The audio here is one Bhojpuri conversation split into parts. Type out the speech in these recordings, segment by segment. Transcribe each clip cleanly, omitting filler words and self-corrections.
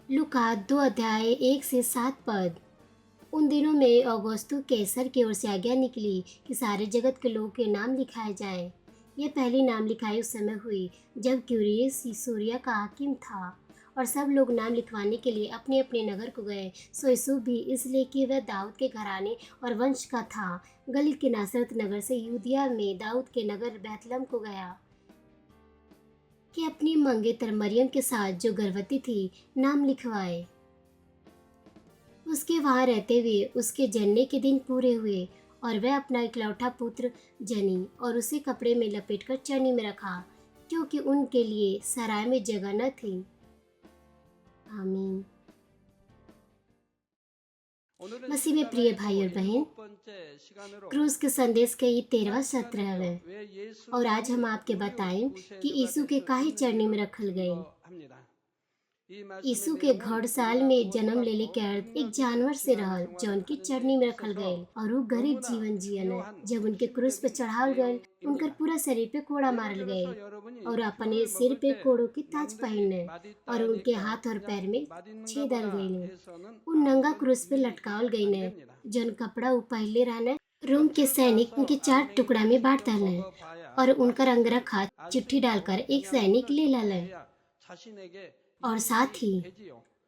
लूका 2 अध्याय 1 से 7 पद। उन दिनों में औगुस्तु कैसर की ओर से आज्ञा निकली कि सारे जगत के लोगों के नाम लिखाए जाएं। यह पहली नाम लिखाई उस समय हुई जब क्यूरियस सीसोरिया का हाकिम था, और सब लोग नाम लिखवाने के लिए अपने अपने नगर को गए। सो यूसुफ भी, इसलिए कि वह दाऊद के घराने और वंश का था, गलील के नासरत नगर से यहूदिया में दाऊद के नगर बैतलहम को गया कि अपनी मंगेतर मरियम के साथ, जो गर्भवती थी, नाम लिखवाए। उसके वहां रहते हुए उसके जनने के दिन पूरे हुए, और वह अपना इकलौता पुत्र जनी और उसे कपड़े में लपेटकर चरनी में रखा, क्योंकि उनके लिए सराय में जगह न थी। आमीन। मसीह में प्रिय भाई और बहन, क्रूस के संदेश का ये 13वां सत्र है, और आज हम आपके बताएं कि यीशु के काहे चरनी में रखल गए। यीशु के घड़साल में जन्म लेने के अर्थ एक जानवर से रहल जौन की चरनी में रखल गए, और वो गरीब जीवन जियन। जब उनके क्रूस पे चढ़ावल गए, उनकर पूरा शरीर पे कोड़ा मारल गए, और अपने सिर पे कोड़ों की ताज पहनने, और उनके हाथ और पैर में छेदल गए। उन नंगा क्रूस पे लटकावल गई ने, जौन कपड़ा वो पहले रहने। रोम के सैनिक उनके 4 टुकड़ा में बांट डाले, और उनका अंगरखा चिट्ठी डालकर एक सैनिक ले लाले, और साथ ही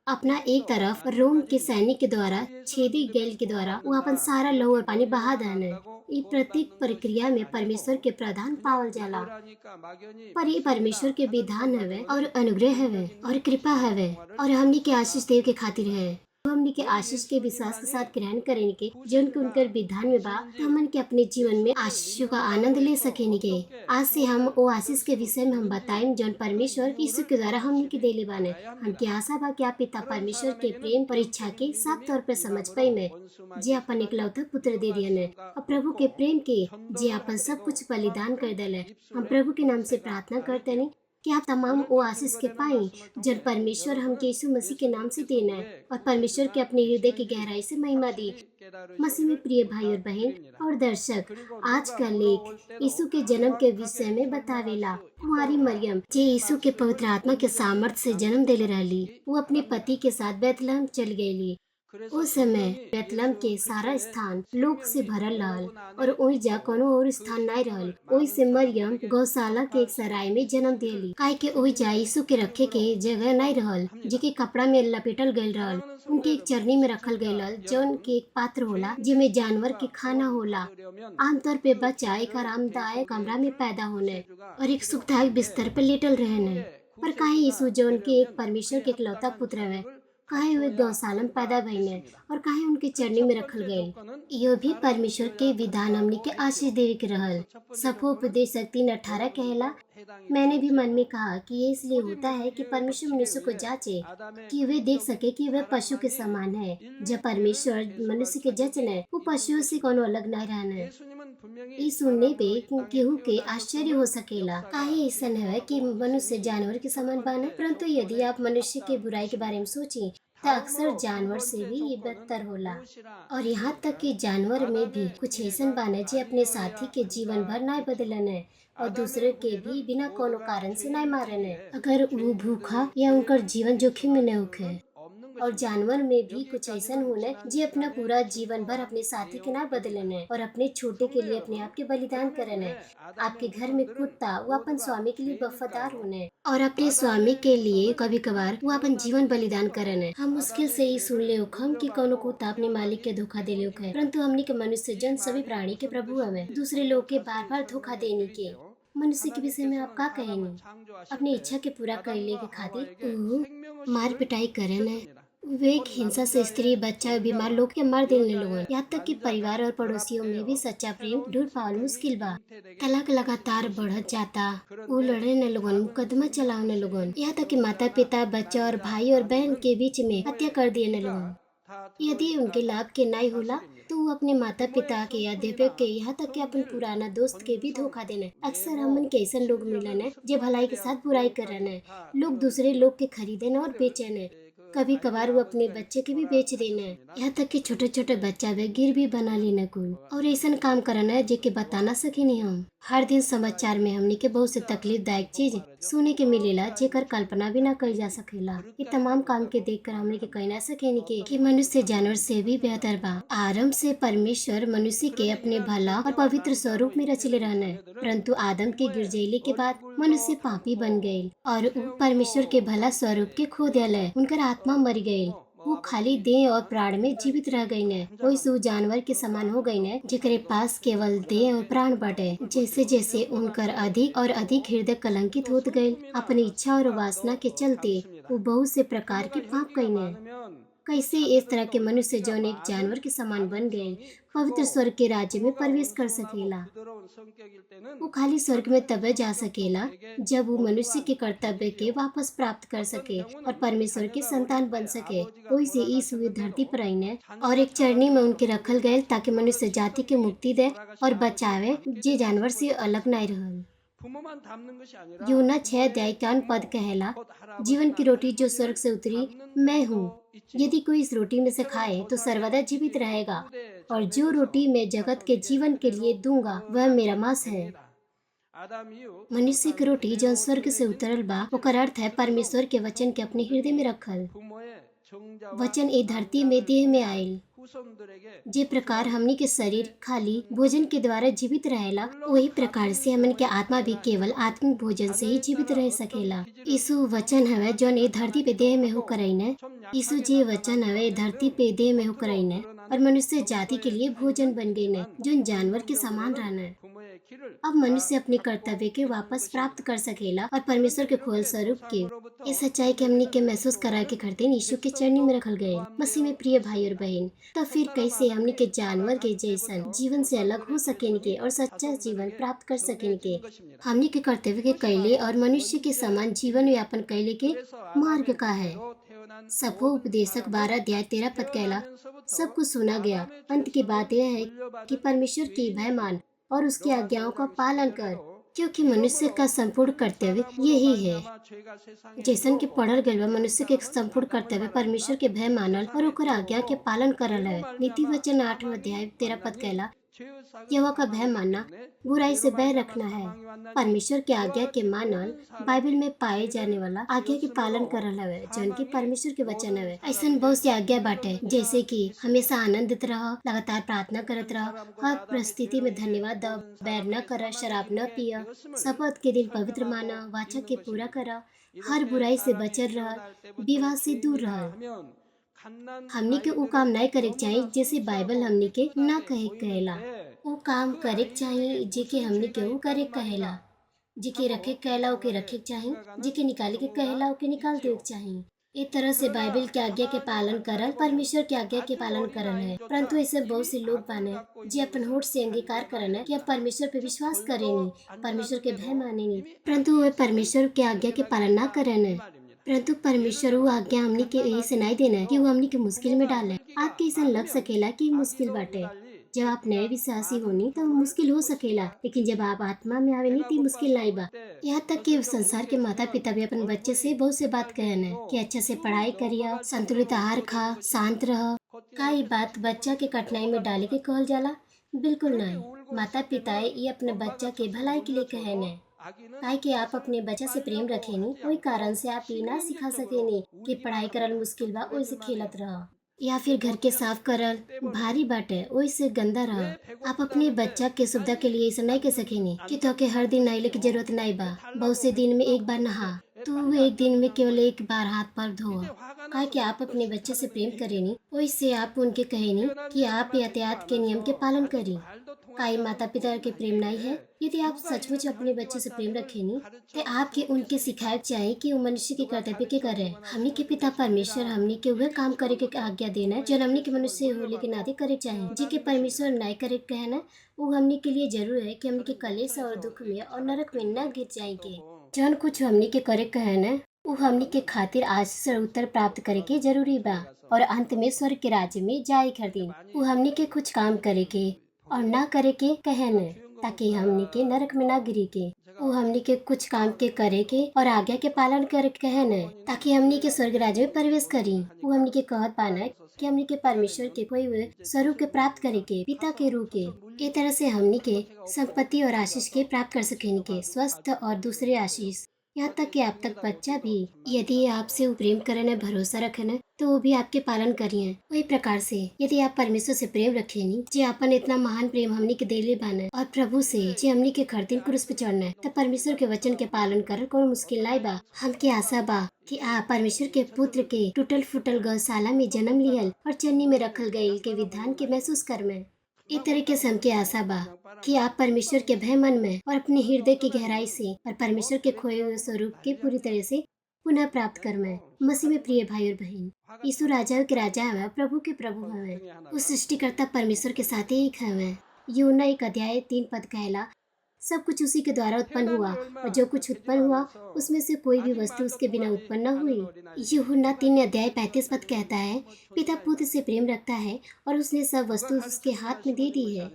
अपना एक तरफ रोम के सैनिक के द्वारा छेदी गैल के द्वारा वो अपन सारा लहू और पानी बहा देने। ये प्रत्येक प्रक्रिया में परमेश्वर के प्रधान पावल जाला, पर ये परमेश्वर के विधान हवे और अनुग्रह हवे और कृपा हवे, और हमनी के आशीष देव के खातिर है। हमनी के आशीष के विश्वास के साथ ग्रहण करें के जो उनकर विधान में बा, तो हमन के अपने जीवन में आशीषों का आनंद ले सकेनी के। आज से हम वो आशीष के विषय में हम बताएं जौन परमेश्वर यीशु के द्वारा हमनी के देले बाने। हमके आशा बा कि आप पिता परमेश्वर के प्रेम परीक्षा के साफ तौर पर समझ पाई में, जे अपन इकलौता पुत्र दे दिए, और प्रभु के प्रेम के जे अपन सब कुछ बलिदान कर दिले। हम प्रभु के नाम से प्रार्थना करते नहीं कि आप तमाम वो आशीष के पाई जब परमेश्वर हमके यीशु मसीह के नाम से देना है, और परमेश्वर के अपने हृदय की गहराई से महिमा दी। मसीह में प्रिय भाई और बहन और दर्शक, आज का लेख यीशु के जन्म के विषय में बतावेला। कुंवारी मरियम, जे यीशु के पवित्र आत्मा के सामर्थ्य से जन्म देले रहली, वो अपने पति के साथ बैतलहम चल गईली। उस समय बैतलहम के सारा स्थान लोग से भरल रहल, और ओइजा कोनो और स्थान नहीं रहल। ओइ से मरियम गौशाला के एक सराय में जन्म देली, काहे के ओइजा यीशु के रखे के जगह नहीं रहल, जेके कपड़ा में लपेटल गईल रहल। उनके एक चरनी में रखल गईल, जौन के एक पात्र होला जिसमें जानवर के खाना होला। आमतौर पे बच्चा एक आरामदायक कमरा में पैदा होने और एक सुखदायक बिस्तर पर लेटल रहने, पर काहे यीशु जौन के एक परमेश्वर के इकलौता पुत्र है, काहे वे गौशाला में पैदा भइले, और काहे उनके चरनी में रखल गए। यो भी परमेश्वर के विधान हमनी के आशीष देवे के रहल। सफोपदेशक 3:18 कहेला, मैंने भी मन में कहा कि ये इसलिए होता है कि परमेश्वर मनुष्य को जांचे कि वे देख सके कि वह पशु के समान है। जब परमेश्वर मनुष्य के जचने, वो पशुओं से कोनो अलग नहीं रहने। ये सुनने पे केहू के आश्चर्य हो सकेला, काहे ऐसा है कि मनुष्य जानवर के समान बने। परंतु यदि आप मनुष्य के बुराई के बारे में सोचें, तो अक्सर जानवर से भी ये बदतर होला, और यहाँ तक कि जानवर में भी कुछ ऐसा बाने जे अपने साथी के जीवन भर नहीं बदलने, और दूसरे के भी बिना कोनो कारण से नहीं मारने, अगर वो भूखा या उनकर जीवन जोखिम में न होखे। और जानवर में भी कुछ ऐसा होने जे अपना पूरा जीवन भर अपने साथी के ना बदलने, और अपने छोटे के लिए अपने आप के बलिदान करने। आपके घर में कुत्ता, वो अपन स्वामी के लिए वफादार होने, और अपने स्वामी के लिए कभी कभार वो अपन जीवन बलिदान करने। हम मुश्किल से ही सुन ले हम कि कोनो कुत्ता अपने मालिक के धोखा दे ले, परंतु हमने के मनुष्य जन सभी प्राणी के प्रभु हमें दूसरे लोग के बार बार धोखा देने के। मनुष्य के विषय में आप का कहेंगे? अपनी इच्छा के पूरा करने के खातिर मार पिटाई करे, वे एक हिंसा से स्त्री, बच्चा, बीमार लोग के मार देने लोगन। यहाँ तक कि परिवार और पड़ोसियों में भी सच्चा प्रेम ढूंढ पावल मुश्किल बा। तलाक लगातार बढ़त जाता, वो लड़ने लोगन, मुकदमा चलाने लोगन, यहाँ तक कि माता पिता, बच्चा और भाई और बहन के बीच में हत्या कर दिए लोगन। यदि उनके लाभ के नहीं होला, तो वो अपने माता पिता के या देवे के, यहाँ तक कि अपन पुराना दोस्त के भी धोखा देने। अक्सर हमन के ऐसे लोग मिलने जे भलाई के साथ बुराई कर रहे, लोग दूसरे लोग के खरीदे और बेचे, कभी कभार वो अपने बच्चे के भी बेच देना है, यहाँ तक कि छोटे छोटे बच्चा वे गिर भी बना लेना कुल और ऐसा काम करना है जेके बता ना सके नहीं हम। हर दिन समाचार में हमने के बहुत से तकलीफदायक चीज सुने के मिलेला जेकर कल्पना भी ना करी जा सकेला। ये तमाम काम के देख कर हमने के कह ना सके कि मनुष्य जानवर से भी बेहतर बा। आरंभ से परमेश्वर मनुष्य के अपने भला और पवित्र स्वरूप में रचले रहना है, परंतु आदम के गिरजैले के बाद मनुष्य पापी बन गए और उ परमेश्वर के भला स्वरूप के खो दिया। उनकर आत्मा मर गई, वो खाली देह और प्राण में जीवित रह गई ने। कोई सू जानवर के समान हो गई ने जेकरे पास केवल देह और प्राण बाटे। जैसे जैसे उनकर अधिक और अधिक हृदय कलंकित होत गए, अपनी इच्छा और वासना के चलते वो बहुत से प्रकार के पाप कई ने। कैसे इस तरह के मनुष्य जौन एक जानवर के समान बन गए पवित्र स्वर्ग के राज्य में प्रवेश कर सकेला। वो खाली स्वर्ग में तब जा सकेला जब वो मनुष्य के कर्तव्य के वापस प्राप्त कर सके और परमेश्वर के संतान बन सके। कोई से यीशु धरती पर आईने और एक चरनी में उनके रखल गए ताकि मनुष्य जाति के मुक्ति दे और बचावे जे जानवर से अलग नहीं रहल। यूना 6 पद कहेला, जीवन की रोटी जो स्वर्ग से उतरी मैं हूँ। यदि कोई इस रोटी में से खाए तो सर्वदा जीवित रहेगा, और जो रोटी मैं जगत के जीवन के लिए दूंगा वह मेरा मांस है। मनुष्य की रोटी जो स्वर्ग से उतरल बा ओकर अर्थ है परमेश्वर के वचन के अपने हृदय में रखल। वचन ए धरती में देह में आयल। जे प्रकार हमनी के शरीर खाली भोजन के द्वारा जीवित रहेला, वही प्रकार से हमन के आत्मा भी केवल आत्मिक भोजन से ही जीवित रह सकेला। यीशु वचन हवे जौन ए धरती पे देह में होकर आईने। यीशु जी वचन हवे धरती पे देह में होकर आईने और मनुष्य जाति के लिए भोजन बन गई ने जो जानवर के समान रहना है। अब मनुष्य अपने कर्तव्य के वापस प्राप्त कर सकेला और परमेश्वर के खोल स्वरूप के इस सच्चाई के हमनी के महसूस करा के करते यीशु के चरनी में रखल गए। मसीह में प्रिय भाई और बहन, तो फिर कैसे हमनी के जानवर के जैसन जीवन से अलग हो सकेंगे और सच्चा जीवन प्राप्त कर सकेंगे। हमनी के कर्तव्य के कैले और मनुष्य के समान जीवन यापन कैले के मार्ग का है। सफो उपदेशक 12 अध्याय 13 पद कहला, सब कुछ सुना गया, अंत की बात यह है कि परमेश्वर की भय मान और उसकी आज्ञाओं का पालन कर, क्योंकि मनुष्य का संपूर्ण कर्तव्य यही है। जैसन के पढ़ल गए मनुष्य के संपूर्ण कर्तव्य परमेश्वर के भय मानल और ओकर आज्ञा के पालन करल है। नीति वचन 8 अध्याय 13 पद कहला, यहोवा का भय मानना बुराई से भय रखना है। परमेश्वर के आज्ञा के मानल बाइबल में पाए जाने वाला आज्ञा के पालन करल हवे जौन की परमेश्वर के वचन हवे। ऐसा बहुत सी आज्ञा बाटे, जैसे कि हमेशा आनंदित रह, लगातार प्रार्थना करत रह, हर परिस्थिति में धन्यवाद द, बैर न कर, शराब न पिय, शपथ के दिन पवित्र माना, वाचा के पूरा कर, हर बुराई से बचल रह, विवाह से दूर रह। हमनी के वो काम नहीं करे चाहिए जैसे बाइबल हमनी के ना कहे कहेला। वो काम करे चाहिए जेके हमनी के वो करे कहेला। जेके रखे कहला ओके रखे चाहिए, जेके निकाले के कहला ओके निकाल दे चाहिए। एक तरह से बाइबल के आज्ञा के पालन करल परमेश्वर के आज्ञा के पालन करल है। परंतु ऐसे बहुत से लोग बाने जे अपन होठ से अंगीकार करन है कि अब परमेश्वर पे विश्वास करेनी, परमेश्वर के भय मानेनी, परंतु वे परमेश्वर के आज्ञा के पालन ना करन है। परंतु परमेश्वर वो आज्ञा हमनी के यही से नहीं देना है कि वो हमनी के मुश्किल में डाले। आपके ऐसा लग सकेला कि मुश्किल बाटे, जब आप नए विश्वासी होनी तो मुश्किल हो सकेला, लेकिन जब आप आत्मा में आवे नहीं तो मुश्किल नहीं बा। यहाँ तक कि संसार के माता पिता भी अपन बच्चे से बहुत से बात कहन है कि अच्छा से पढ़ाई करिया, संतुलित आहार खा, शांत रह। का ये बात बच्चा के कठिनाई में डाले के कहल जाला? बिल्कुल नहीं। माता पिता ये अपने बच्चा के भलाई के लिए कहन है। काहे कि आप अपने बच्चा से प्रेम रखेनी, कोई कारण से आप ये ना सिखा सकेनी कि पढ़ाई करल मुश्किल बा ओइसे खेलत रह, या फिर घर के साफ करल भारी बाटे ओइसे गंदा रह। आप अपने बच्चा के सुविधा के लिए ऐसा नहीं कह सकेनी कि तो के हर दिन नहाइले की जरूरत नहीं बा, बहुत से दिन में एक बार नहा, तो वो एक दिन में केवल एक बार हाथ पैर धो। काहे कि आप अपने बच्चे से प्रेम करेनी, ओइसे आप उनके कहेनी कि आप यातायात के नियम के पालन करी। काई माता पिता के प्रेम नहीं है? यदि आप सचमुच अपने बच्चे से प्रेम रखेनी तो आपके उनके सिखाए चाहिए कि वो मनुष्य के कर्तव्य के करे। हमनी के पिता परमेश्वर हमनी के वह काम करे के आज्ञा देना है जो हमनी के मनुष्य होने के नाते करे चाहिए। जी के परमेश्वर नहीं करे कहना वो हमनी के लिए जरूर है कि हमनी के कलेश और दुख में और नरक में न गिर जाएंगे। जौन कुछ हमनी के करे कहना वो हमनी के खातिर आशीष और उत्तर प्राप्त करे के जरूरी बा और अंत में स्वर्ग के राज्य में जाए खातिर वो हमनी के कुछ काम करे के और ना करे के कहन। ताकि हमनी के नरक में ना गिरी के। वो हमनी के कुछ काम के करे के और आज्ञा के पालन करे के कहन है, ताकि हमनी के स्वर्ग राज्य में प्रवेश करी। वो हमनी के कहत पाना कि हमनी के परमेश्वर के कोई स्वरूप के प्राप्त करे के, पिता के रूप के। ए तरह से हमनी के संपत्ति और आशीष के प्राप्त कर सकेनी के, स्वस्थ और दूसरे आशीष। यहाँ तक कि आप तक बच्चा भी यदि आपसे वो प्रेम करे न, भरोसा रखे न, तो वो भी आपके पालन करिए। वही प्रकार से यदि आप परमेश्वर से प्रेम रखे नी, जे अपन इतना महान प्रेम हमनी के देले बाना, और प्रभु से जे हमनी के खरदिन क्रूस पे चढ़ना है, तब परमेश्वर के वचन के पालन कर कोई मुश्किल नहीं बा। हमके आशा बा कि आप परमेश्वर के पुत्र के टूटल फूटल गौशाला में जन्म लियल और चन्नी में रखल गईल के विधान के महसूस कर में। एक तरीके से हमके आशा बा कि आप परमेश्वर के भय मन में और अपने हृदय की गहराई से और परमेश्वर के खोए हुए स्वरूप के पूरी तरह से पुनः प्राप्त कर में। मसीह में प्रिय भाई और बहन, यीशु राजा के राजा हवे, प्रभु के प्रभु हवे, उस सृष्टिकर्ता परमेश्वर के साथ एक हवे। यूहन्ना 1:3 कहला, सब कुछ उसी के द्वारा उत्पन्न हुआ और जो कुछ उत्पन्न हुआ उसमें से कोई भी वस्तु उसके बिना उत्पन्न न हुई। यूहन्ना 3:35 कहता है, पिता पुत्र से प्रेम रखता है और उसने सब वस्तु उसके हाथ में दे दी है।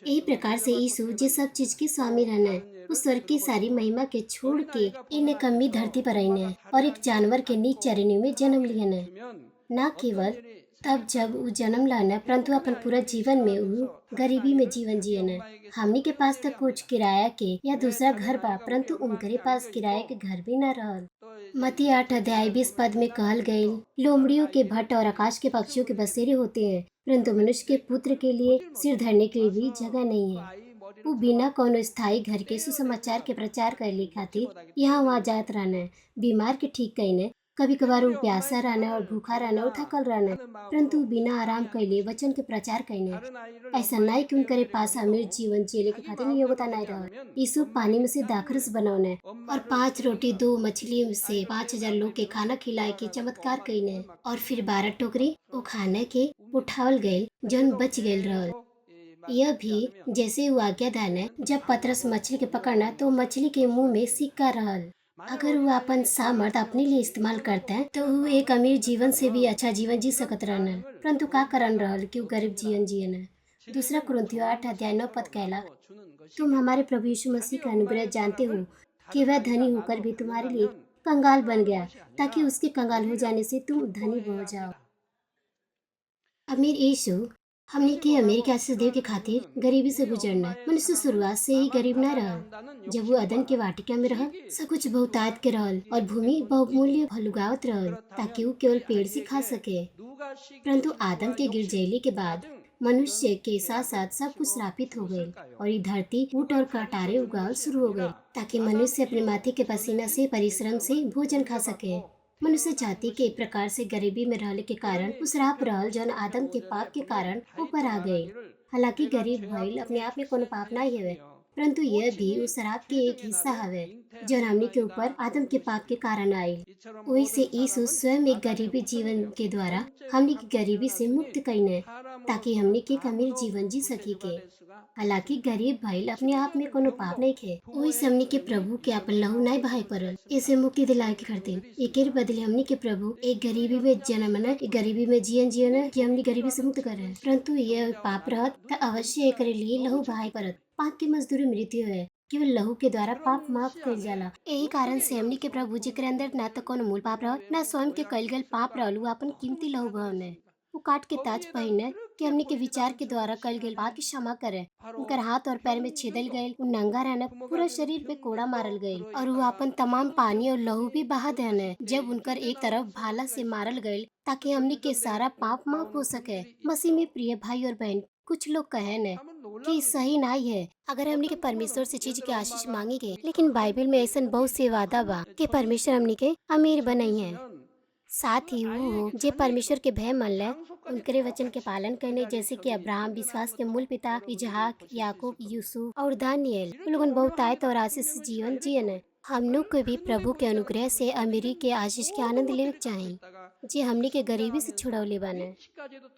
यही प्रकार से यीशु जिस सब चीज के स्वामी रहना है, उस स्वर्ग की सारी महिमा के छोड़ के इन कमी धरती पर रहना है और एक जानवर के नीच चरनी में जन्म लेना है। न केवल तब जब वो जन्म लाना, परंतु अपन पूरा जीवन में वो गरीबी में जीवन जियना। हमनी के पास तक कुछ किराया के या दूसरा घर बा, परंतु उनके पास किराए के घर भी न रहल। मत्ती 8:20 में कहल गई, लोमड़ियों के भट्ट और आकाश के पक्षियों के बसेरे होते हैं, परंतु मनुष्य के पुत्र के लिए सिर धरने के लिए भी जगह नहीं है। वो बिना कोनो स्थायी घर के सुसमाचार के प्रचार करने खातिर यहाँ वहाँ जात रहना, बीमार के ठीक कहने, कभी कभार वो प्यासा रहना और भूखा रहना और थकल रहना, परंतु बिना आराम कैले वचन के प्रचार करने। ऐसा नहीं कि उनके पास अमीर जीवन जियले के खातिर योग्यता नहीं रहा। यीशु पानी में से दाखरस बनौने और 5 रोटी 2 मछली से 5000 लोग के खाना खिलाए के चमत्कार कईने, और फिर 12 टोकरी वो खाने के उठावल गए जौन बच गए रहल। यह भी जैसे वो आज्ञादान है, जब पतरस मछली के पकड़ना तो मछली के मुंह में सिक्का रहल। अगर वो अपन सामर्थ अपने लिए इस्तेमाल करता है तो वो एक अमीर जीवन से भी अच्छा जीवन जी सकत रहना, परंतु का करन रहल कि वो गरीब जीवन जियना। दूसरा कुरिन्थियों 8:9 कहला, तुम हमारे प्रभु यीशु मसीह का अनुग्रह जानते हो कि वह धनी होकर भी तुम्हारे लिए कंगाल बन गया, ताकि उसके कंगाल हो जाने से तुम धनी हो जाओ। अमीर यीशु हमने के अमेरिका से देव के खातिर गरीबी से गुजरना। मनुष्य शुरुआत से ही गरीब न रहल। जब वो अदन के वाटिका में रहल, सब कुछ बहुतायत के रहल और भूमि बहुमूल्य भलुगावत रहल, ताकि वो केवल पेड़ से खा सके। परंतु आदम के गिर जैले के बाद मनुष्य के साथ साथ सब कुछ श्रापित हो गए और ये धरती ऊँट और कटारे उगावल शुरू हो गए, ताकि मनुष्य अपने माथे के पसीना से परिश्रम से भोजन खा सके। मनुष्य जाति के एक प्रकार से गरीबी में रहने के कारण उस राप रहल जौन आदम के पाप के कारण ऊपर आ गए। हालांकि गरीब भइल अपने आप में कोनो पाप नहीं हवे, परंतु यह भी उस राप के एक हिस्सा हवे जौन हमनी के ऊपर आदम के पाप के कारण आये। वही से यीशु स्वयं एक गरीबी जीवन के द्वारा हमनी की गरीबी से मुक्त कईने, ताकि हमनी के एक अमीर जीवन जी सकी के। हालांकि गरीब भइल अपने आप में कोनो पाप नहीं खे, वही से हमनी के प्रभु के अपन लहू नहीं बहाय पड़ल इसे मुक्ति दिलाए के खातिर। एके बदले हमनी के प्रभु एक गरीबी में जन्मना, एक गरीबी में जियन कि हमनी गरीबी से मुक्त करे, परंतु यह पाप रहत तो अवश्य एकरे लिए लहू बहाय पड़त। पाप की मजदूरी मृत्यु है, केवल लहू के द्वारा पाप माफ कइल जाला। यही कारण से हमनी के प्रभु जी के अंदर ना तो कोनो मूल पाप रहल, ना स्वयं के कइल गइल पाप रहल, वो अपन कीमती लहू बहाने। वो काट के ताज पहिने कि हमनी के विचार के द्वारा कइल गइल पाप की क्षमा करे। उनकर हाथ और पैर में छेदल गइल, वो नंगा रहना, पूरा शरीर पे कोड़ा मारल गइल और वो अपन तमाम पानी और लहू भी बहा देने, जब उनकर एक तरफ भाला से मारल गइल, ताकि हमनी के सारा पाप माफ हो सके। मसीह में प्रिय भाई और बहन, कुछ लोग कहने कि सही नहीं है अगर हमनी के परमेश्वर से चीज के आशीष मांगे के, लेकिन बाइबल में ऐसा बहुत से वादा बा कि परमेश्वर हमनी के अमीर बनाई है। साथ ही वो जे परमेश्वर के भय मन ले उनके वचन के पालन करने, जैसे कि अब्राहम विश्वास के मूल पिता, इसहाक, याकूब, यूसुफ और दानियल, उन लोगन बहुतायत और आशीष जीवन जियन। हम लोग को भी प्रभु के अनुग्रह से अमीरी के आशीष के आनंद लेवे के चाही, जे हमनी के गरीबी से छुड़ौले बाने।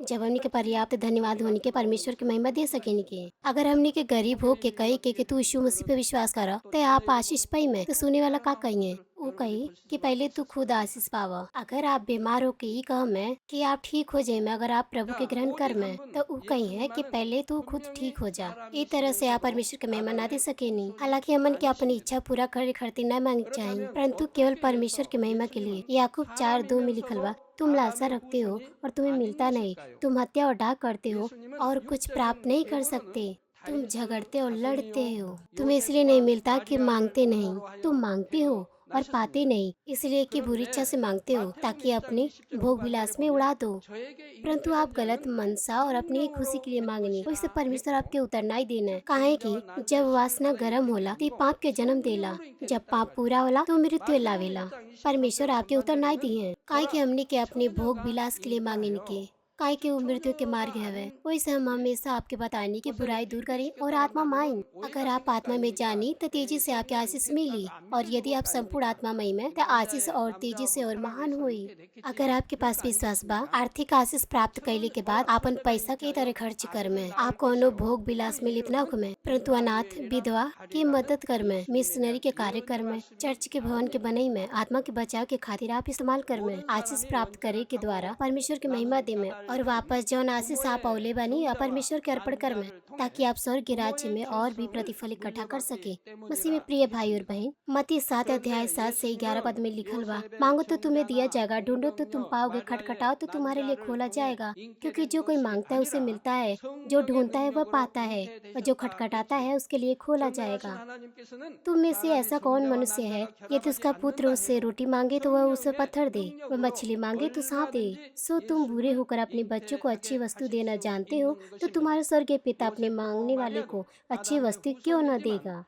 जब हमनी के पर्याप्त धन्यवाद होने के परमेश्वर की महिमा दे सकेनी के। अगर हमनी के गरीब हो के कहे के तू यीशु मसीह पे विश्वास करा तो आप आशीष पाई में, तो सुने वाला का कहिए, वो कही कि पहले तू खुद आशीष पावा। अगर आप बीमार हो के ई कह में कि आप ठीक हो जाए में अगर आप प्रभु के ग्रहण कर में तो वो कही है कि पहले तू खुद ठीक हो जा। इस तरह से आप परमेश्वर के महिमा ना दे सके नहीं। हालांकि हमन के अपनी इच्छा पूरा करे खर्ती न मांगे चाहिए, परंतु केवल परमेश्वर के महिमा के लिए। याकूब 4:2 में लिखल बा, तुम लालसा रखते हो और तुम्हें मिलता नहीं, तुम हत्या और डाक करते हो और कुछ प्राप्त नहीं कर सकते, तुम झगड़ते और लड़ते हो। तुम्हें इसलिए नहीं मिलता कि मांगते नहीं, तुम मांगते हो और पाते नहीं, इसलिए कि बुरी इच्छा से मांगते हो ताकि अपने भोग विलास में उड़ा दो। परंतु आप गलत मनसा और अपनी ही खुशी के लिए मांगनी, वैसे परमेश्वर आपके उतरना ही देना है। काहे कि जब वासना गर्म होला तो पाप के जन्म देला, जब पाप पूरा होला तो मृत्यु लावेला। परमेश्वर आपके उतरना ही दिए, काहे कि हमने के अपने भोग विलास के लिए मांगने के, काहे के वो मृत्यु के मार्ग हवे। वैसे हम हमेशा आपके बताने की बुराई दूर करें और आत्मा माइन। अगर आप आत्मा में जानी तो तेजी से आपके आशीष मिली, और यदि आप संपूर्ण आत्मा मई में तो आशीष और तेजी से और महान हुई। अगर आपके पास विश्वास बा, आर्थिक आशीष प्राप्त कैले के बाद आपन पैसा के तरह खर्च कर में, आप कोनो भोग विलास में लिप्त न में, परंतु अनाथ विधवा की मदद कर में, मिशनरी के कार्य कर में, चर्च के भवन के बनई में, आत्मा के बचाव के खातिर आप इस्तेमाल कर में, आशीष प्राप्त करे के द्वारा परमेश्वर की महिमा दे में, और वापस जौन आशीष आप औले बनी परमेश्वर के अर्पण कर में, ताकि आप स्वर्ग के राज्य में और भी प्रतिफल इकट्ठा कर सके। मसीह में प्रिय भाई और बहन, मत्ती 7:7 से 11 पद में लिखल बा, मांगो तो तुम्हें दिया जाएगा, ढूंढो तो तुम पाओगे, खटखटाओ तो तुम्हारे लिए खोला जाएगा। क्योंकि जो कोई मांगता है उसे मिलता है, जो ढूंढता है वह पाता है, और जो खटखटाता है उसके लिए खोला जाएगा। तुम में से ऐसा कौन मनुष्य है, यदि उसका पुत्र उससे रोटी मांगे तो वह उसे पत्थर दे, वह मछली मांगे तो सांप दे? सो तुम बुरे होकर अपने बच्चों को अच्छी वस्तु देना जानते हो, तो तुम्हारा स्वर्गीय पिता अपने मांगने वाले को अच्छी वस्तु क्यों न देगा।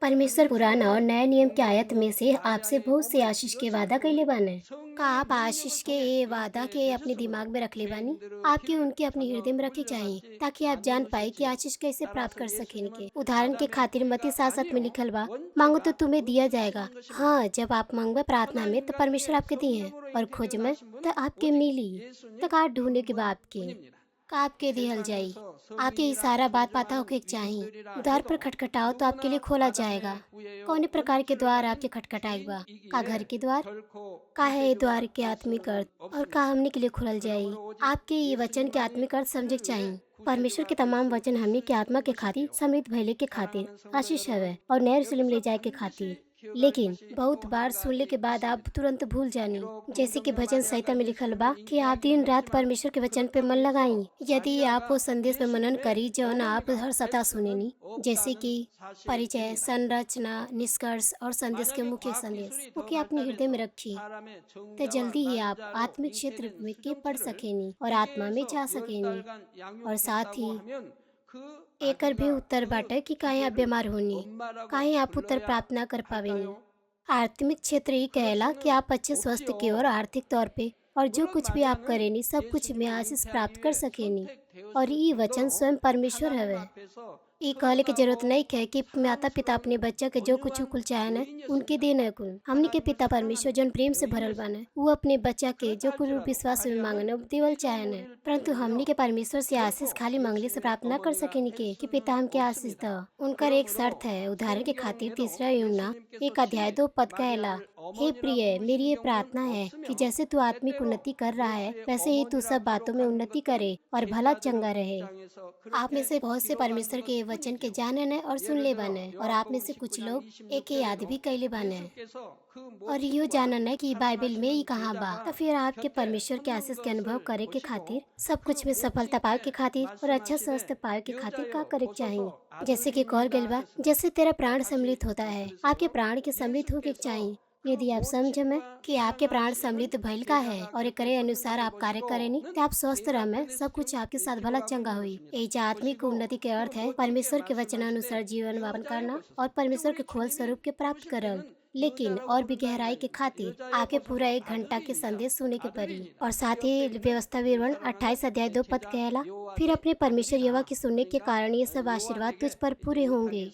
परमेश्वर पुराना और नया नियम के आयत में से आपसे बहुत से आशीष के वादा कैले बाने। का आप आशीष के ये वादा के अपने दिमाग में रख ले बानी? आपके उनके अपने हृदय में रखे चाहिए, ताकि आप जान पाए कि आशीष कैसे प्राप्त कर सकें के। उदाहरण के खातिर मत्ती 7:7 में लिखल बा, मांगो तो तुम्हें दिया जाएगा। हाँ, जब आप मांगो प्रार्थना में तो परमेश्वर आपके दिए, और खोज में तो आपके मिली, तक आप ढूंढे के बाद के का आपके दिहल जाई। आपके ये सारा बात पता होके चाहिए। द्वार पर खटखटाओ तो आपके लिए खोला जाएगा। कौन प्रकार के द्वार आपके खटखटाएगा? का घर के द्वार? का है ये द्वार के आत्मिक अर्थ, और का हमने के लिए खुलल जाई? आपके ये वचन के आत्मिक अर्थ समझे चाहिए। परमेश्वर के तमाम वचन हमने के आत्मा के खातिर, समृद्ध भले के खातिर आशीष हवे और नया यरूशलेम ले जाए के खातिर। लेकिन बहुत बार सुनने के बाद आप तुरंत भूल जानी, जैसे कि भजन संहिता में लिखल बा कि आप दिन रात परमेश्वर के वचन पे मन लगाई। यदि आप वो संदेश में मनन करी जौन आप हर सप्ताह सुनेनी, जैसे कि परिचय, संरचना, निष्कर्ष और संदेश के मुख्य संदेश, ओके अपने हृदय में रखी, तो जल्दी ही आप आत्मिक क्षेत्र में के पढ़ सकेनी और आत्मा में जा सकेनी। और साथ ही एकर भी उत्तर बाटे कि काहे आप बीमार होनी, काहे आप उत्तर प्राप्त ना कर पावेनी। आत्मिक क्षेत्र ही कहेला कि आप अच्छे स्वास्थ्य की ओर आर्थिक तौर पे और जो कुछ भी आप करेनी सब कुछ में आशीष प्राप्त कर सकेनी, और ये वचन स्वयं परमेश्वर हवे। ये कहले की जरूरत नहीं है कि माता पिता अपने बच्चा के जो कुछ कुल चाहे न उनके देना कुल। हमने के पिता परमेश्वर जो प्रेम से भरल बाने, वो अपने बच्चा के जो कुछ विश्वास में मांगने देवल चाहे न, परंतु हमने के परमेश्वर से आशीष खाली मांगले से प्राप्त न कर सकेनी कि पिता हमके आशीष द। उनकर एक शर्त है। उदाहरण के खातिर 3 यूहन्ना 1:2 पद कहला, हे प्रिय, मेरी ये प्रार्थना है कि जैसे तू आत्मिक उन्नति कर रहा है वैसे ही तू सब बातों में उन्नति करे और भला चंगा रहे। आप में से बहुत से परमेश्वर के वचन के जाने न और सुन ले बने, और आप में से कुछ लोग एक याद भी कैले बने और यो जानन है कि बाइबल में ही कहाँ बा। तो फिर आपके परमेश्वर के आशीष के अनुभव करे के खातिर, सब कुछ में सफलता पाए के खातिर और अच्छा स्वास्थ्य पाए के खातिर का करे चाहिए। जैसे कि कहल गइल बा, जैसे तेरा प्राण सम्मिलित होता है, आपके प्राण के सम्मिलित होके चाहिए। यदि आप समझ में कि आपके प्राण सम्मिलित भइल का है और एकरे अनुसार आप कार्य करेनी, तो आप स्वस्थ रहे, सब कुछ आपके साथ भला चंगा हुई। ये आत्मिक उन्नति के अर्थ है परमेश्वर के वचनानुसार जीवन यापन करना और परमेश्वर के खोल स्वरूप के प्राप्त करल। लेकिन और भी गहराई के खातिर आके पूरा 1 घंटा के संदेश सुने के पड़ी। और साथ ही व्यवस्था विवरण 28:2 पद कहला, फिर अपने परमेश्वर यहोवा की सुनने के कारण ये सब आशीर्वाद तुझ पर पूरे होंगे।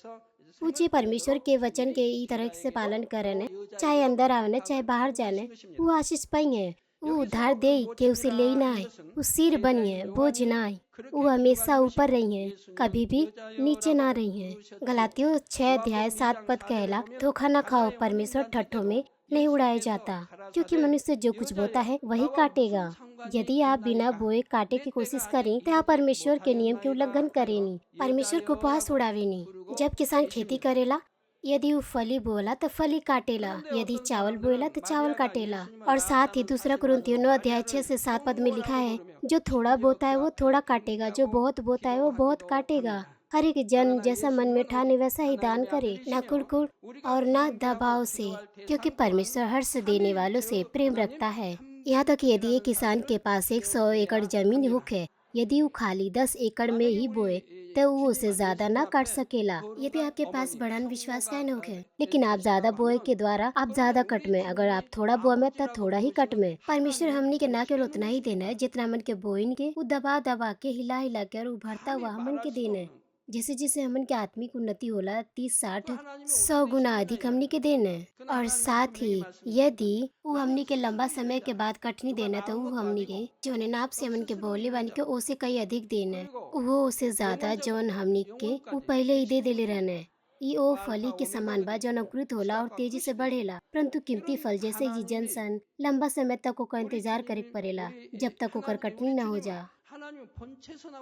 पूछे परमेश्वर के वचन के ई तरह से पालन करने, चाहे अंदर आने चाहे बाहर जाने, वो आशीष पाई है। वो उधार दे के उसे ले ना आए, वो सिर बनिए बोझ ना आए। वो हमेशा ऊपर रही हैं, कभी भी नीचे ना रही हैं। गलातियों 6 अध्याय 7 पद कहला, धोखा न खाओ, परमेश्वर ठट्ठों में नहीं उड़ाया जाता, क्योंकि मनुष्य जो कुछ बोता है वही काटेगा। यदि आप बिना बोए काटे की कोशिश करें तो आप परमेश्वर के नियम के उल्लंघन करेनी, परमेश्वर को उपहास उड़ावेनी। जब किसान खेती करेला, यदि वो फली बोला तो फली काटेला, यदि चावल बोएला तो चावल काटेला। और साथ ही 2 कुरिन्थियों 9 अध्याय 6 से 7 पद में लिखा है, जो थोड़ा बोता है वो थोड़ा काटेगा, जो बहुत बोता है वो बहुत काटेगा। हर एक जन जैसा मन में ठाने वैसा ही दान करे, न कुड़कुड़ और न दबाव से, क्योंकि परमेश्वर हर्ष देने वालों से प्रेम रखता है। यहाँ तक कि यदि एक किसान के पास 100 एकड़ जमीन हुक है, यदि वो खाली 10 एकड़ में ही बोए तो वो उसे ज्यादा ना काट सकेला। यदि आपके पास बड़न विश्वास का नोक है, लेकिन आप ज्यादा बोए के द्वारा आप ज्यादा कट में, अगर आप थोड़ा बोए में तो थोड़ा ही कट में। परमेश्वर हमनी के ना केवल उतना ही देना है जितना मन के बोइन के, वो दबा दबा के हिला हिला के और उभरता हुआ हमन के देना है। जैसे जैसे हमन के आत्मिक उन्नति होला 30, 60, 100 गुना अधिक हमनी के देना है। और साथ ही यदि वो हमनी के लंबा समय के बाद कटनी देना तो वो हमनी के जौन नाप से हमन के बोले बन के ओसे कई अधिक देना है, वो उससे ज्यादा जौन हमनी के वो पहले ही दे देले रहना है। ई ओ फली के समान बा जौन अंकुरित होला और तेजी से बढ़ेला, परंतु कीमती फल जैसे ही जनसन लंबा समय तक ओकर इंतजार करे के पड़ेला जब तक ओकर कटनी न हो जा।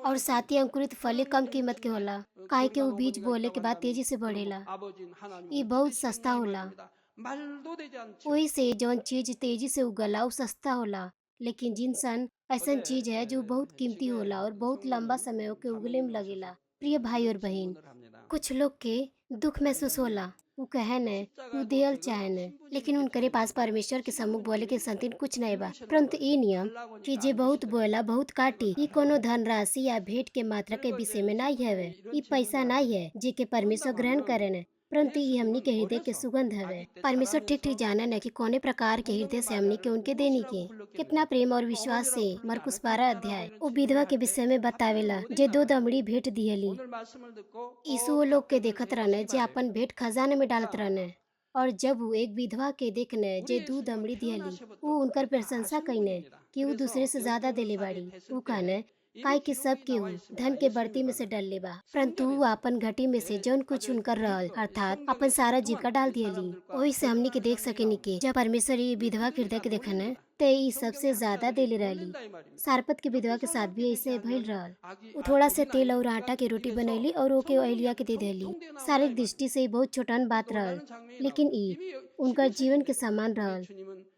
और साथ ही अंकुरित फल कम कीमत के होला, काहे के वो बीज बोले के बाद तेजी से बढ़ेला। ये बहुत सस्ता होला। वही से जौन चीज तेजी से उगला वो सस्ता होला, लेकिन जिनसन ऐसा चीज है जो बहुत कीमती होला और बहुत लंबा समय के उगले में लगेला। प्रिय भाई और बहन, कुछ लोग के दुख महसूस होला, वो कहे न वो देल चाहे न, लेकिन उनकरे पास परमेश्वर के सम्मुख बोले के संतिन कुछ नहीं बा। परंतु ई नियम कि जे बहुत बोला बहुत काटी, ई कोनो धनराशि या भेंट के मात्रा के विषय में नहीं है। ई पैसा नहीं है जे के परमेश्वर ग्रहण करे न, परंतु ये हमनी के हृदय के सुगंध हवे। परमेश्वर ठीक ठीक जाने न कि कौने प्रकार के हृदय से हमनी के उनके देनी के कितना प्रेम और विश्वास से। मरकुस 12 अध्याय वो विधवा के विषय में बतावेला जे 2 दमड़ी भेंट दियली। यीशु वो लोग के देखत रहने जे अपन भेंट खजाने में डालत रहने, और जब वो एक विधवा के देखने जे 2 दमड़ी दियली, वो उनकर प्रशंसा कईने कि वो दूसरे से ज्यादा देले बाड़ी। वो कहने काहे कि सब केहू धन के बढ़ती में से डल लेबा, परंतु वो अपन घटी में से जौन कुछ उनकर रहल अर्थात अपन सारा जीविका डाल दियली। वही से हमनी के देख सकेनी के जब परमेश्वर ये विधवा के हृदय के देखने ते ई सबसे ज्यादा देले रहली। सारपत के विधवा के साथ भी ऐसे भइल रहल। वो थोड़ा से तेल और आटा की रोटी बनैली और ओके एलिया के दे देली। शारीरिक दृष्टि से बहुत छोटन बात रहल, लेकिन ई उनका जीवन के समान रहल,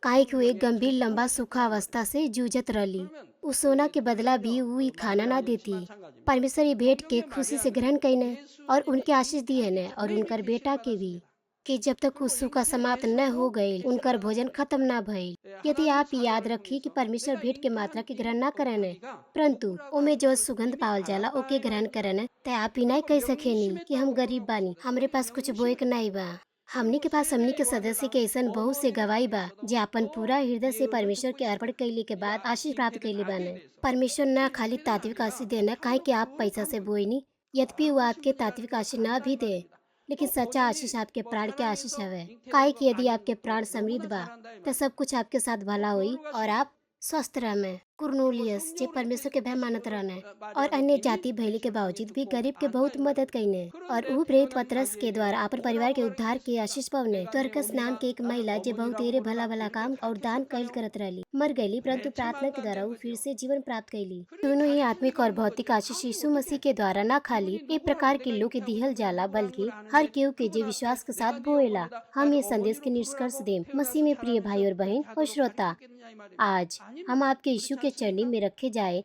काहे कि वो एक गंभीर लंबा सूखा अवस्था से जूझत रहली। उस सोना के बदला भी वो ई खाना ना देती। परमेश्वर ये भेंट के खुशी से ग्रहण कईने और उनके आशीष दिए ने, और उनकर बेटा के भी कि जब तक उस सूखा समाप्त न हो गई उनकर भोजन खत्म ना भइल। यदि आप याद रखी कि परमेश्वर भेंट के मात्रा के ग्रहण ना करने, परंतु ओमे जो सुगंध पावल जाला ओके ग्रहण करने, ते आप ही नहीं कह सकेनी कि हम गरीब बानी, हमरे पास कुछ बोए के नहीं बा। हमनी के पास हमनी के सदस्य के ऐसा बहुत से गवाही बा जे अपन पूरा हृदय से परमेश्वर के अर्पण कैले के बाद आशीष प्राप्त कैले बाने। परमेश्वर न खाली तात्विक आशीष देना काहे कि आप पैसा से बोईनी, यद्यपि वो आपके तात्विक आशीष ना भी दे, लेकिन सच्चा आशीष आपके प्राण के आशीष हवे। काहे कि यदि आपके प्राण समृद्ध बा तो सब कुछ आपके साथ भला हुई और आप स्वस्थ रहने। कुरनोलियस जे परमेश्वर के भय मानत रहने और अन्य जाति भैली के बावजूद भी गरीब के बहुत मदद कईने, और वो प्रेरित पतरस के द्वारा अपन परिवार के उद्धार के आशीष पवने। त्वरकस नाम के एक महिला जे बहुत तेरे भला भला काम और दान कैल करत रहली, मर गईली, परंतु प्रार्थना के द्वारा वो फिर से जीवन प्राप्त कैली। दोनों ही आत्मिक और भौतिक आशीष यीशु मसीह के द्वारा न खाली एक प्रकार के लोग के दिहल जाला, बल्कि हर केहू के जे विश्वास के साथ बोएला। हम ये संदेश के निष्कर्ष देम। मसीह में प्रिय भाई और बहन और श्रोता, आज हम आपके यीशु के चरणी में रखे जाए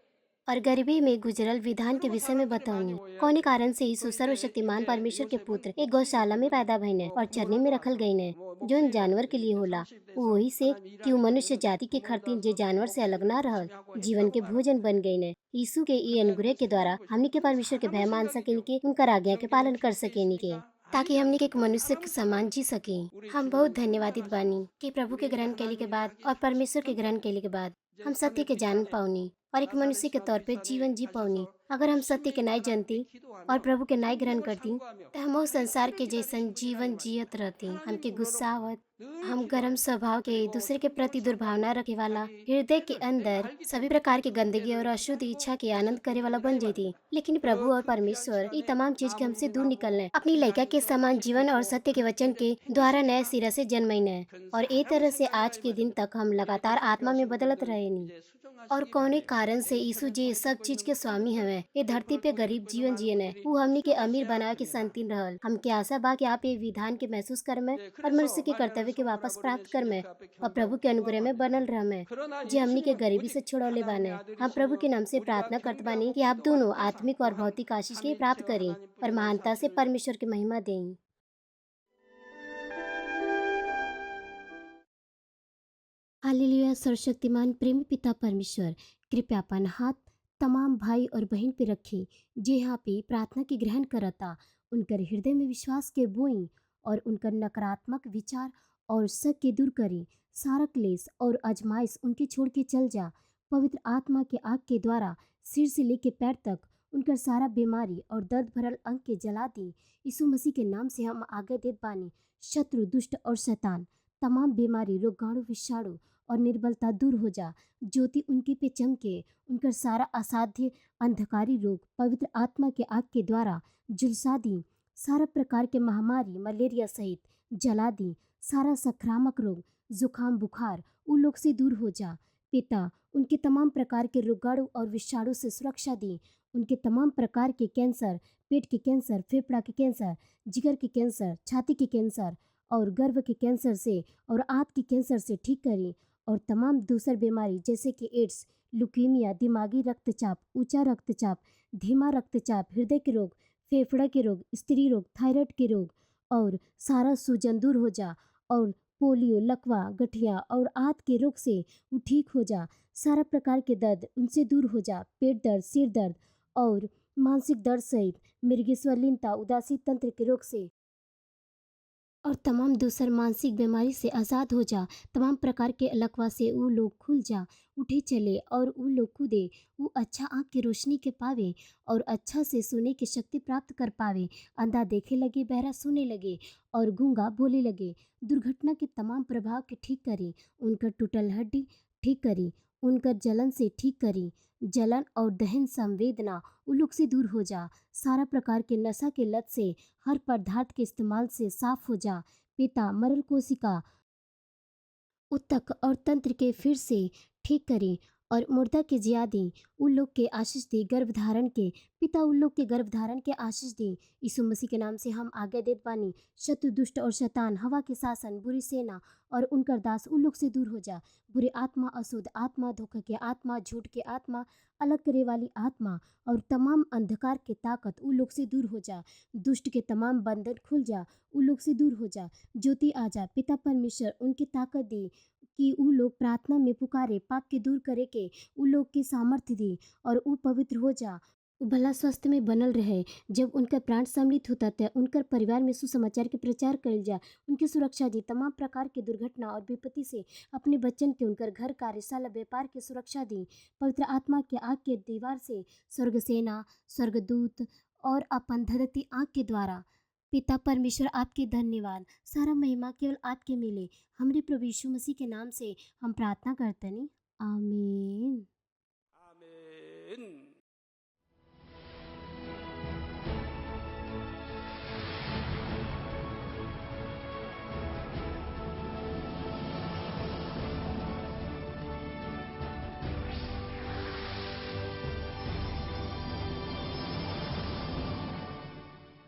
और गरीबी में गुजरल विधान के विषय में बताऊंगी। कौन कारण से यीशु सर्वशक्तिमान परमेश्वर के पुत्र एक गौशाला में पैदा भइने और चरनी में रखल गईने जो जानवर के लिए होला। वही से कि मनुष्य जाति के खातिर जे जानवर से अलग ना रहल, जीवन के भोजन बन गईने। यीशु के ई अनुग्रह के द्वारा हमनी के परमेश्वर के भय मान सकेनी के, उनकर आज्ञा के पालन कर सकेनी के, ताकि हमनी के एक मनुष्य के समान जी सके। हम बहुत धन्यवादित बानी कि प्रभु के ग्रहण कैले के बाद और परमेश्वर के ग्रहण कैले के बाद हम सत्य के जान पाऊनी। और एक मनुष्य के तौर पे जीवन जी पाऊनी। अगर हम सत्य के नाय जानती और प्रभु के नाय ग्रहण करती तो हम वो संसार के जैसन जीवन जियत रहती। हमके गुस्सा आवत, हम गरम स्वभाव के, दूसरे के प्रति दुर्भावना रखे वाला, हृदय के अंदर सभी प्रकार की गंदगी और अशुद्ध इच्छा के आनंद करे वाला बन जाती। लेकिन प्रभु और परमेश्वर ये तमाम चीज के हमसे दूर निकलने, अपनी लड़का के समान जीवन और सत्य के वचन के द्वारा नए सिरा से जन्मने। और ए तरह से आज के दिन तक हम लगातार आत्मा में बदलत रहे नी। और कौने कारण से यीशु जी सब चीज के स्वामी हवे, ये धरती पे गरीब जीवन जियने, वो हमनी के अमीर बना के संतीन रहल। हमके आशा बा कि आप ये विधान के महसूस कर में और मनुष्य के कर्तव्य के वापस प्राप्त कर में और प्रभु के अनुग्रह में बनल रह में, जे हमनी के गरीबी से छुड़ौले बाने। हम प्रभु के नाम से प्रार्थना करत बानी कि आप दोनों आत्मिक और भौतिक आशीष के प्राप्त करें और महानता से परमेश्वर की महिमा दें। हालेलुया। सर्वशक्तिमान प्रेमी पिता परमेश्वर, कृपया अपन हाथ तमाम भाई और बहन पे रखी जे यहाँ पे प्रार्थना के ग्रहण करता। उनकर हृदय में विश्वास के बोई और उनकर नकारात्मक विचार और शक के दूर करी। सारा क्लेश और अजमाइश उनके छोड़ के चल जा। पवित्र आत्मा के आग के द्वारा सिर से लेके पैर तक उनकर सारा बीमारी और दर्द भरल अंग के जला दी। यीशु मसीह के नाम से हम आगे देत बानी। शत्रु, दुष्ट और शैतान, तमाम बीमारी, रोगाणु, विषाणु और निर्बलता दूर हो जा। ज्योति उनके पे चमके। उनकर सारा असाध्य अंधकारी रोग पवित्र आत्मा के आग के द्वारा झुलसा दी। सारा प्रकार के महामारी, मलेरिया सहित जला दी। सारा संक्रामक रोग, जुकाम, बुखार उन लोग से दूर हो जा। पिता, उनके तमाम प्रकार के रोगाणु और विषाणु से सुरक्षा दी। उनके तमाम प्रकार के कैंसर, पेट के कैंसर, फेफड़ा के कैंसर, जिगर के कैंसर, छाती के कैंसर और गर्भ के कैंसर से और आंत के कैंसर से ठीक करी। और तमाम दूसर बीमारी जैसे कि एड्स, लुकीमिया, दिमागी रक्तचाप, ऊंचा रक्तचाप, धीमा रक्तचाप, हृदय के रोग, फेफड़ा के रोग, स्त्री रोग, थायराइड के रोग और सारा सूजन दूर हो जा। और पोलियो, लकवा, गठिया और आंत के रोग से वो ठीक हो जा। सारा प्रकार के दर्द उनसे दूर हो जा। पेट दर्द, सिर दर्द और मानसिक दर्द सहित मृगस्वलीनता, उदासी तंत्र के रोग से और तमाम दूसर मानसिक बीमारी से आज़ाद हो जा। तमाम प्रकार के लकवा से वो लोग खुल जा, उठे चले और वो लोग कूदे। वो अच्छा आँख की रोशनी के पावे और अच्छा से सुने की शक्ति प्राप्त कर पावे। अंधा देखे लगे, बहरा सुने लगे और गूंगा बोले लगे। दुर्घटना के तमाम प्रभाव के ठीक करी। उनकर टूटल हड्डी ठीक करी। उनकर जलन से ठीक करी। जलन और दहन संवेदना उन लोग से दूर हो जा। सारा प्रकार के नशा के लत से, हर पदार्थ के इस्तेमाल से साफ हो जा। पिता, मरल कोशिका, उत्तक और तंत्र के फिर से ठीक करें और मुर्दा के जिया दें। उन लोग के आशीष दी गर्भधारण के। पिता, उन लोग के गर्भधारण के आशीष दी। यीशु मसीह के नाम से हम आज्ञा देत बानी। शत्रु, दुष्ट और शैतान, हवा के शासन, बुरी सेना और उनकर दास उन लोग से दूर हो जा। बुरी आत्मा, अशुद्ध आत्मा, धोखा के आत्मा, झूठ के आत्मा, अलग करे वाली आत्मा और तमाम अंधकार के ताकत उन लोग से दूर हो जा। दुष्ट के तमाम बंधन खुल जा, उन लोग से दूर हो जा। ज्योति आ जा। पिता परमेश्वर उनकी ताकत दी कि उ लोग प्रार्थना में पुकारे, पाप के दूर करे के उ लोग की सामर्थ्य दी और उ पवित्र हो जा। उ भला स्वस्थ में बनल रहे। जब उनका प्राण सम्मिलित होता था, उनकर परिवार में सुसमाचार के प्रचार कइल जा। उनकी सुरक्षा दी। तमाम प्रकार के दुर्घटना और विपत्ति से अपने बच्चन के, उनकर घर, कार्यशाला, व्यापार की सुरक्षा दी। पवित्र आत्मा के आग के दीवार से स्वर्ग सेना, स्वर्गदूत और अपन धरती आग के द्वारा। पिता परमेश्वर, आपके धन्यवाद। सारा महिमा केवल आपके मिले। हमरे प्रभु यीशु मसीह के नाम से हम प्रार्थना करते नहीं। आमीन।